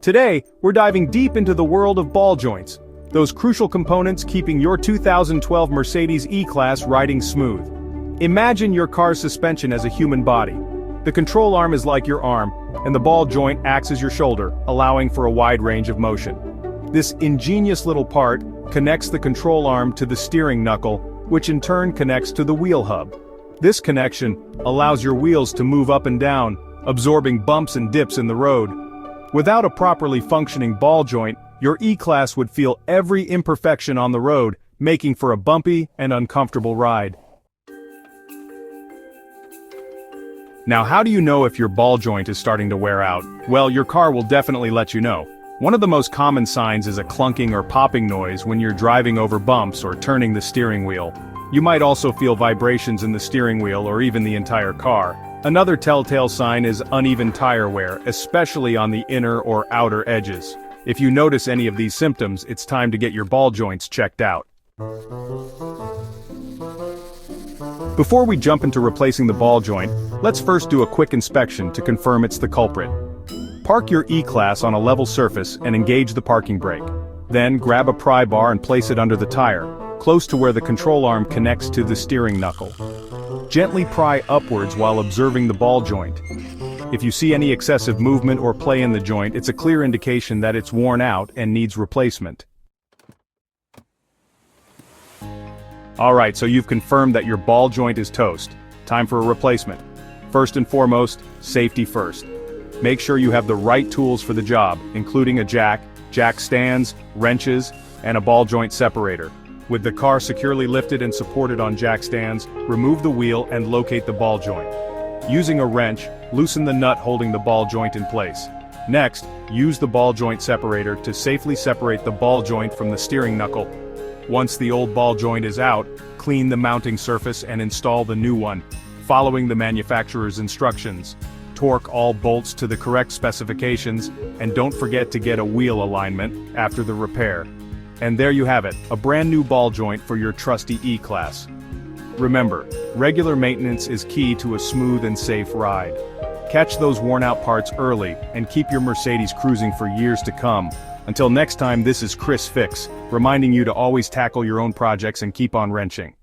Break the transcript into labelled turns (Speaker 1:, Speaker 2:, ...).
Speaker 1: Today, we're diving deep into the world of ball joints, those crucial components keeping your 2012 Mercedes E-Class riding smooth. Imagine your car's suspension as a human body. The control arm is like your arm, and the ball joint acts as your shoulder, allowing for a wide range of motion. This ingenious little part connects the control arm to the steering knuckle, which in turn connects to the wheel hub. This connection allows your wheels to move up and down, absorbing bumps and dips in the road. Without a properly functioning ball joint, your E-Class would feel every imperfection on the road, making for a bumpy and uncomfortable ride. Now, how do you know if your ball joint is starting to wear out? Well, your car will definitely let you know. One of the most common signs is a clunking or popping noise when you're driving over bumps or turning the steering wheel. You might also feel vibrations in the steering wheel or even the entire car. Another telltale sign is uneven tire wear, especially on the inner or outer edges. If you notice any of these symptoms, it's time to get your ball joints checked out. Before we jump into replacing the ball joint, let's first do a quick inspection to confirm it's the culprit. Park your E-Class on a level surface and engage the parking brake. Then grab a pry bar and place it under the tire, close to where the control arm connects to the steering knuckle. Gently pry upwards while observing the ball joint. If you see any excessive movement or play in the joint, it's a clear indication that it's worn out and needs replacement. Alright, so you've confirmed that your ball joint is toast. Time for a replacement. First and foremost, safety first. Make sure you have the right tools for the job, including a jack stands, wrenches, and a ball joint separator. With the car securely lifted and supported on jack stands, remove the wheel and locate the ball joint. Using a wrench, loosen the nut holding the ball joint in place. Next, use the ball joint separator to safely separate the ball joint from the steering knuckle. Once the old ball joint is out, clean the mounting surface and install the new one, following the manufacturer's instructions. Torque all bolts to the correct specifications, and don't forget to get a wheel alignment after the repair. And there you have it, a brand new ball joint for your trusty E-Class. Remember, regular maintenance is key to a smooth and safe ride. Catch those worn-out parts early and keep your Mercedes cruising for years to come. Until next time, this is Chris Fix, reminding you to always tackle your own projects and keep on wrenching.